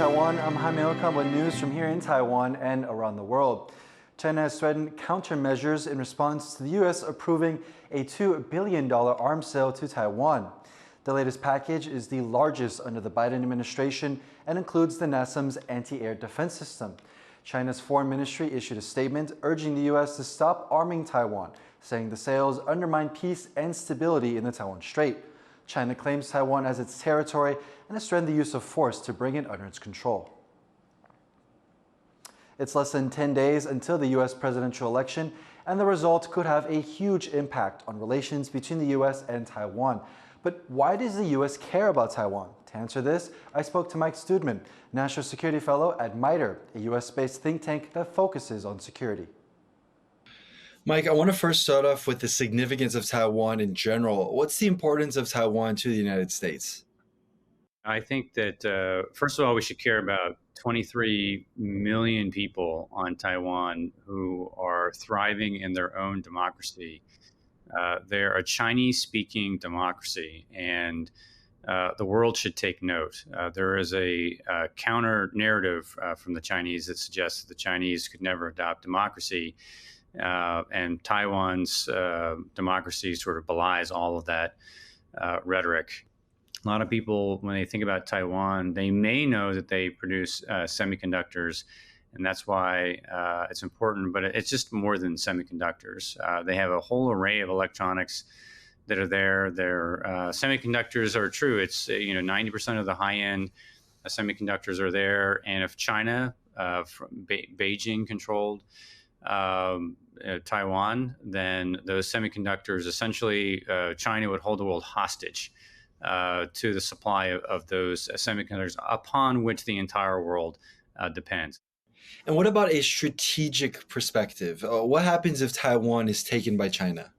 Taiwan. I'm Jaime Ocon with news from here in Taiwan and around the world. China has threatened countermeasures in response to the U.S. approving a $2 billion arms sale to Taiwan. The latest package is the largest under the Biden administration and includes the NASAMS anti-air defense system. China's foreign ministry issued a statement urging the U.S. to stop arming Taiwan, saying the sales undermine peace and stability in the Taiwan Strait. China claims Taiwan as its territory and has threatened the use of force to bring it under its control. It's less than 10 days until the U.S. presidential election, and the result could have a huge impact on relations between the U.S. and Taiwan. But why does the U.S. care about Taiwan? To answer this, I spoke to Mike Studman, National Security Fellow at MITRE, a U.S.-based think tank that focuses on security. Mike, I want to first start off with the significance of Taiwan in general. What's the importance of Taiwan to the United States? I think that, first of all, we should care about 23 million people on Taiwan who are thriving in their own democracy. They're a Chinese-speaking democracy, and the world should take note. There is a counter-narrative from the Chinese that suggests that the Chinese could never adopt democracy, and Taiwan's democracy sort of belies all of that rhetoric. A lot of people, when they think about Taiwan, they may know that they produce semiconductors, and that's why it's important, but it's just more than semiconductors. They have a whole array of electronics that are there. Their semiconductors are true. It's 90% of the high-end semiconductors are there, and if China, Beijing controlled Taiwan, then those semiconductors, essentially China would hold the world hostage to the supply of those semiconductors upon which the entire world depends. And what about a strategic perspective? What happens if Taiwan is taken by China?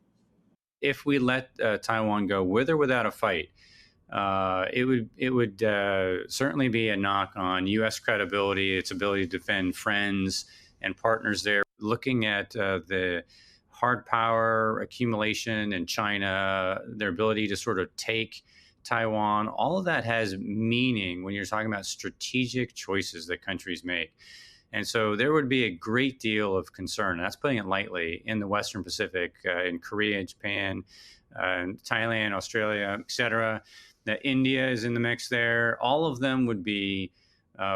If we let Taiwan go with or without a fight, it would certainly be a knock on U.S. credibility, its ability to defend friends and partners there. Looking at the hard power accumulation in China, their ability to sort of take Taiwan, all of that has meaning when you're talking about strategic choices that countries make. And so there would be a great deal of concern, and that's putting it lightly, in the Western Pacific, in Korea, Japan, Thailand, Australia, et cetera. That India is in the mix there. All of them would be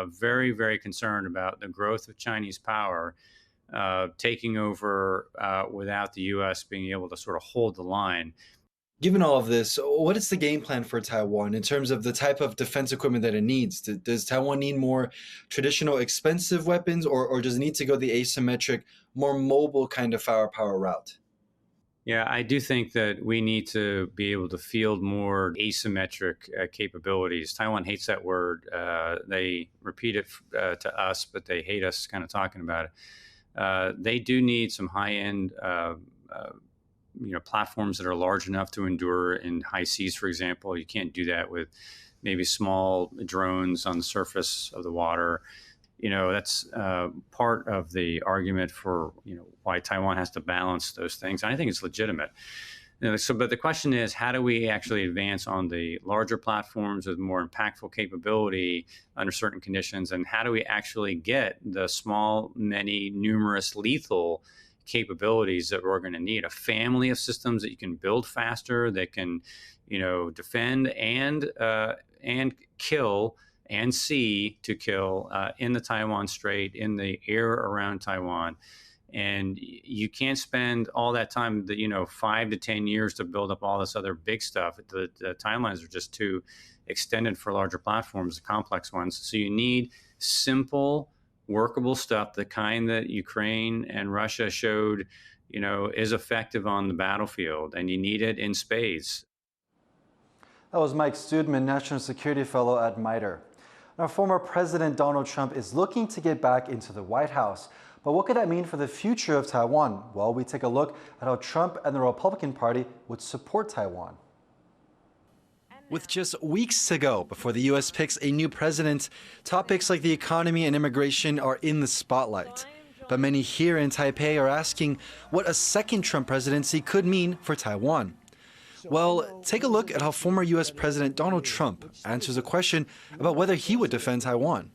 very, very concerned about the growth of Chinese power taking over without the U.S. being able to sort of hold the line. Given all of this, what is the game plan for Taiwan in terms of the type of defense equipment that it needs? Does Taiwan need more traditional expensive weapons, or does it need to go the asymmetric, more mobile kind of firepower route? Yeah, I do think that we need to be able to field more asymmetric capabilities. Taiwan hates that word. They repeat it to us, but they hate us kind of talking about it. They do need some high-end platforms that are large enough to endure in high seas, for example. You can't do that with maybe small drones on the surface of the water. That's part of the argument for, why Taiwan has to balance those things. And I think it's legitimate. But the question is, how do we actually advance on the larger platforms with more impactful capability under certain conditions? And how do we actually get the small, many, numerous, lethal capabilities that we're going to need? A family of systems that you can build faster, that can, defend and kill and sea to kill in the Taiwan Strait, in the air around Taiwan. And you can't spend all that time, 5 to 10 years to build up all this other big stuff. The timelines are just too extended for larger platforms, the complex ones. So you need simple, workable stuff, the kind that Ukraine and Russia showed, is effective on the battlefield, and you need it in spades. That was Mike Studman, National Security Fellow at MITRE. Now, former President Donald Trump is looking to get back into the White House. But what could that mean for the future of Taiwan? Well, we take a look at how Trump and the Republican Party would support Taiwan. With just weeks to go before the U.S. picks a new president, topics like the economy and immigration are in the spotlight. But many here in Taipei are asking what a second Trump presidency could mean for Taiwan. Well, take a look at how former U.S. President Donald Trump answers a question about whether he would defend Taiwan.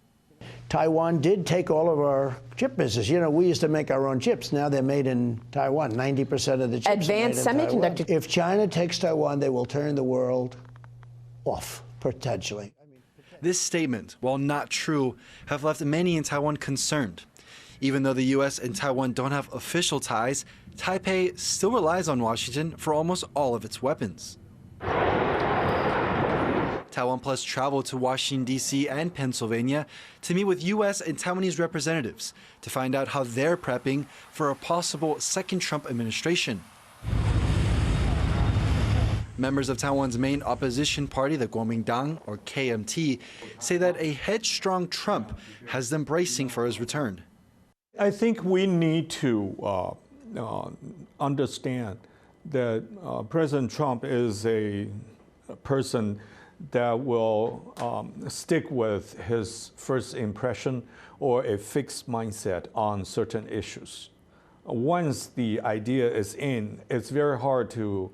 Taiwan did take all of our chip business. You know, we used to make our own chips. Now they're made in Taiwan. 90% of the chips Advanced are made in semiconductor. Taiwan. If China takes Taiwan, they will turn the world off, potentially. This statement, while not true, have left many in Taiwan concerned. Even though the U.S. and Taiwan don't have official ties, Taipei still relies on Washington for almost all of its weapons. TaiwanPlus traveled to Washington, D.C. and Pennsylvania to meet with U.S. and Taiwanese representatives to find out how they're prepping for a possible second Trump administration. Members of Taiwan's main opposition party, the Kuomintang, or KMT, say that a headstrong Trump has them bracing for his return. I think we need to understand that President Trump is a person that will stick with his first impression or a fixed mindset on certain issues. Once the idea is in, it's very hard to,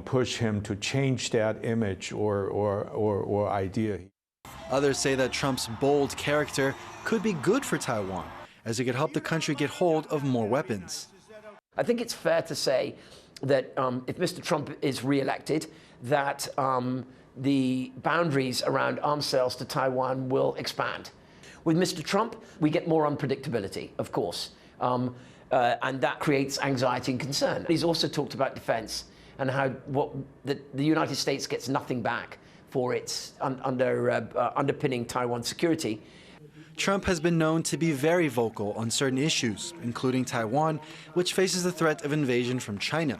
push him to change that image or idea. Others say that Trump's bold character could be good for Taiwan, as it could help the country get hold of more weapons. I think it's fair to say that if Mr. Trump is re-elected, that the boundaries around arms sales to Taiwan will expand. With Mr. Trump, we get more unpredictability, of course, and that creates anxiety and concern. He's also talked about defense and how the United States gets nothing back for its underpinning Taiwan security. Trump has been known to be very vocal on certain issues, including Taiwan, which faces the threat of invasion from China.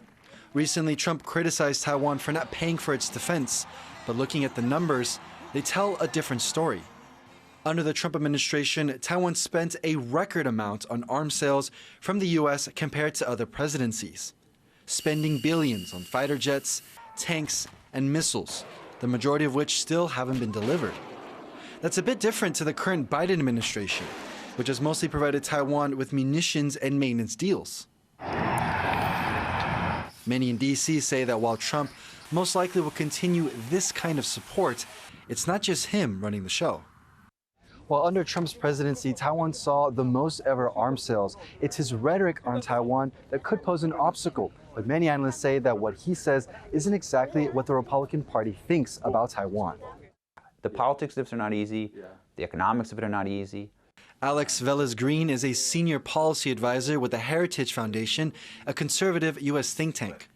Recently, Trump criticized Taiwan for not paying for its defense, but looking at the numbers, they tell a different story. Under the Trump administration, Taiwan spent a record amount on arms sales from the U.S. compared to other presidencies, spending billions on fighter jets, tanks, and missiles, the majority of which still haven't been delivered. That's a bit different to the current Biden administration, which has mostly provided Taiwan with munitions and maintenance deals. Many in D.C. say that while Trump most likely will continue this kind of support, it's not just him running the show. While under Trump's presidency, Taiwan saw the most ever arms sales, it's his rhetoric on Taiwan that could pose an obstacle. But many analysts say that what he says isn't exactly what the Republican Party thinks about Taiwan. The politics of it are not easy. The economics of it are not easy. Alex Velez-Green is a senior policy advisor with the Heritage Foundation, a conservative U.S. think tank.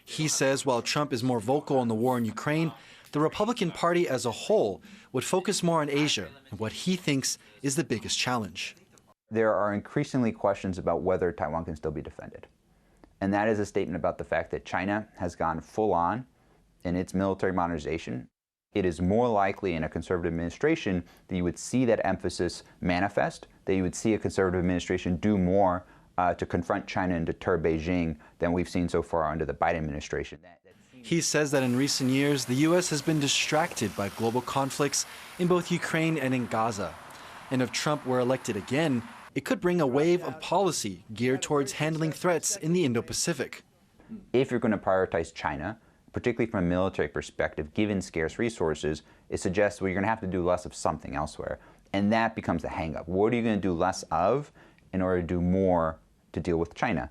He says while Trump is more vocal on the war in Ukraine, the Republican Party as a whole would focus more on Asia and what he thinks is the biggest challenge. There are increasingly questions about whether Taiwan can still be defended. And that is a statement about the fact that China has gone full on in its military modernization. It is more likely in a conservative administration that you would see that emphasis manifest, that you would see a conservative administration do more to confront China and deter Beijing than we've seen so far under the Biden administration. He says that in recent years, the U.S. has been distracted by global conflicts in both Ukraine and in Gaza. And if Trump were elected again, it could bring a wave of policy geared towards handling threats in the Indo-Pacific. If you're going to prioritize China, particularly from a military perspective, given scarce resources, it suggests, well, you're going to have to do less of something elsewhere. And that becomes the hang-up. What are you going to do less of in order to do more to deal with China?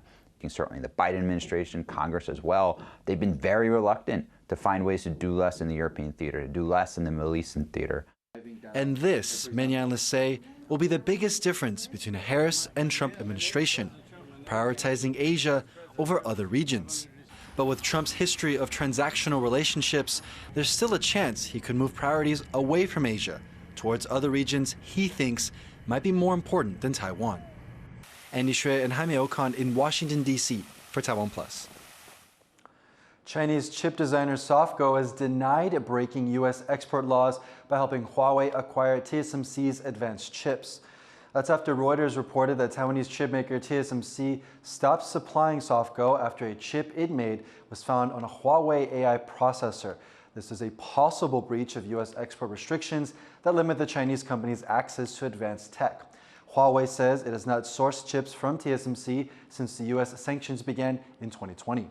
Certainly the Biden administration, Congress as well, they've been very reluctant to find ways to do less in the European theater, to do less in the Middle Eastern theater. And this, many analysts say, will be the biggest difference between a Harris and Trump administration, prioritizing Asia over other regions. But with Trump's history of transactional relationships, there's still a chance he could move priorities away from Asia towards other regions he thinks might be more important than Taiwan. Andy Shui and Jaime Ocon in Washington, D.C. for TaiwanPlus. Chinese chip designer Sophgo has denied breaking U.S. export laws by helping Huawei acquire TSMC's advanced chips. That's after Reuters reported that Taiwanese chipmaker TSMC stopped supplying Sophgo after a chip it made was found on a Huawei AI processor. This is a possible breach of U.S. export restrictions that limit the Chinese company's access to advanced tech. Huawei says it has not sourced chips from TSMC since the U.S. sanctions began in 2020.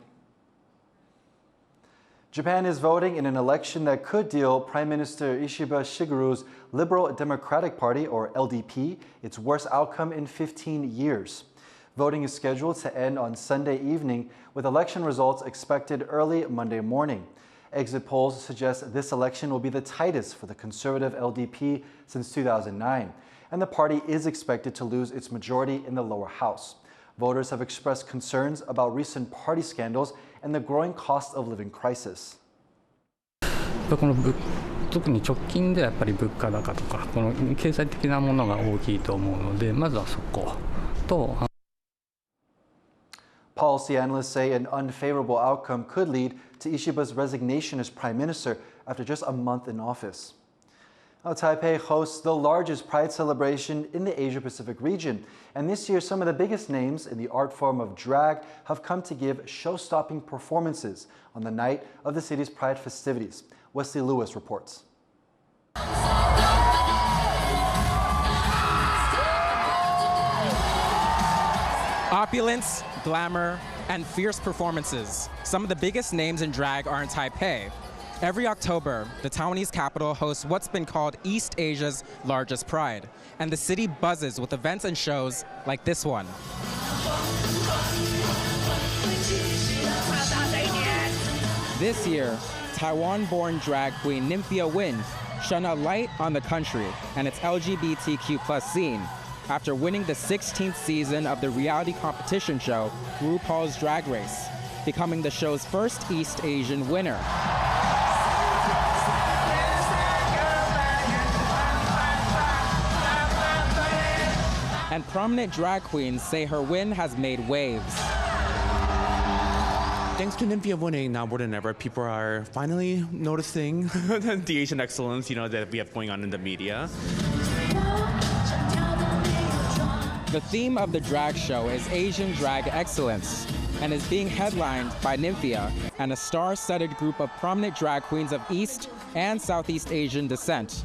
Japan is voting in an election that could deal Prime Minister Ishiba Shigeru's Liberal Democratic Party, or LDP, its worst outcome in 15 years. Voting is scheduled to end on Sunday evening, with election results expected early Monday morning. Exit polls suggest this election will be the tightest for the conservative LDP since 2009, and the party is expected to lose its majority in the lower house. Voters have expressed concerns about recent party scandals and the growing cost of living crisis. この特に直近ではやっぱり物価高とかこの経済的なものが大きいと思うので、まずはそこと。Policy analysts say an unfavorable outcome could lead to Ishiba's resignation as prime minister after just a month in office. Now, Taipei hosts the largest Pride celebration in the Asia-Pacific region, and this year some of the biggest names in the art form of drag have come to give show-stopping performances on the night of the city's Pride festivities. Wesley Lewis reports. Opulence, glamour, and fierce performances. Some of the biggest names in drag are in Taipei. Every October, the Taiwanese capital hosts what's been called East Asia's largest pride, and the city buzzes with events and shows like this one. This year, Taiwan-born drag queen Nymphia Win shone a light on the country and its LGBTQ+ scene after winning the 16th season of the reality competition show RuPaul's Drag Race, becoming the show's first East Asian winner. And prominent drag queens say her win has made waves. Thanks to Nymphia winning, now more than ever, people are finally noticing the Asian excellence, that we have going on in the media. The theme of the drag show is Asian drag excellence and is being headlined by Nymphia and a star-studded group of prominent drag queens of East and Southeast Asian descent,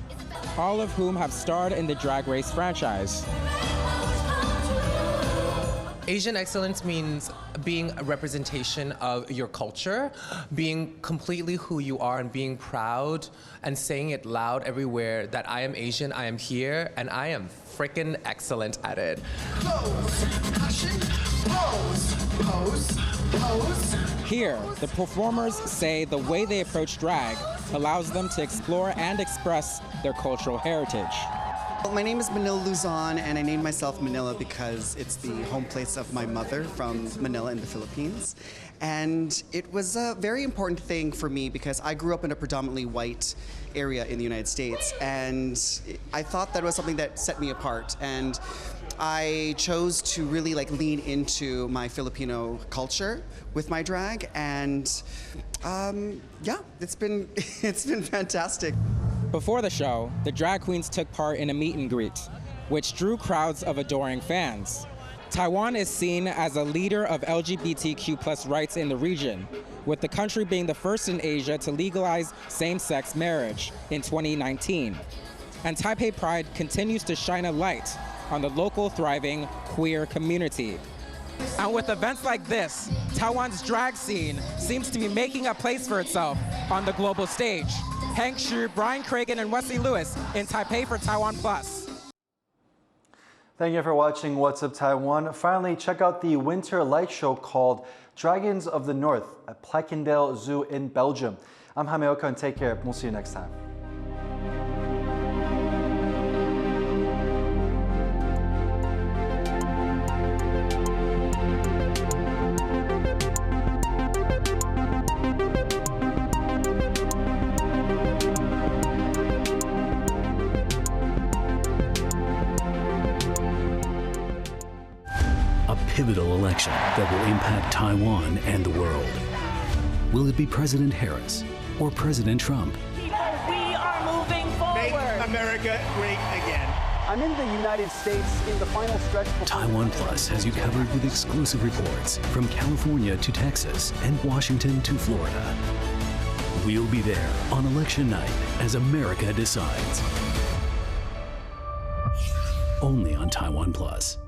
all of whom have starred in the Drag Race franchise. Asian excellence means being a representation of your culture, being completely who you are and being proud and saying it loud everywhere that I am Asian, I am here, and I am freaking excellent at it. Pose, passion, pose, pose, pose. Here, the performers say the way they approach drag allows them to explore and express their cultural heritage. My name is Manila Luzon, and I named myself Manila because it's the home place of my mother from Manila in the Philippines. And it was a very important thing for me because I grew up in a predominantly white area in the United States, and I thought that was something that set me apart. And I chose to really lean into my Filipino culture with my drag, and yeah, it's been fantastic. Before the show, the drag queens took part in a meet and greet, which drew crowds of adoring fans. Taiwan is seen as a leader of LGBTQ+ rights in the region, with the country being the first in Asia to legalize same-sex marriage in 2019. And Taipei Pride continues to shine a light on the local thriving queer community. And with events like this, Taiwan's drag scene seems to be making a place for itself on the global stage. Hank Shu, Brian Cragen, and Wesley Lewis in Taipei for TaiwanPlus. Thank you for watching What's Up Taiwan. Finally, check out the winter light show called Dragons of the North at Pleikendale Zoo in Belgium. I'm Jaime Ocon. Take care. We'll see you next time. Pivotal election that will impact Taiwan and the world. Will it be President Harris or President Trump? People, we are moving forward. Make America great again. I'm in the United States in the final stretch. TaiwanPlus has you covered with exclusive reports from California to Texas and Washington to Florida. We'll be there on election night as America decides. Only on TaiwanPlus.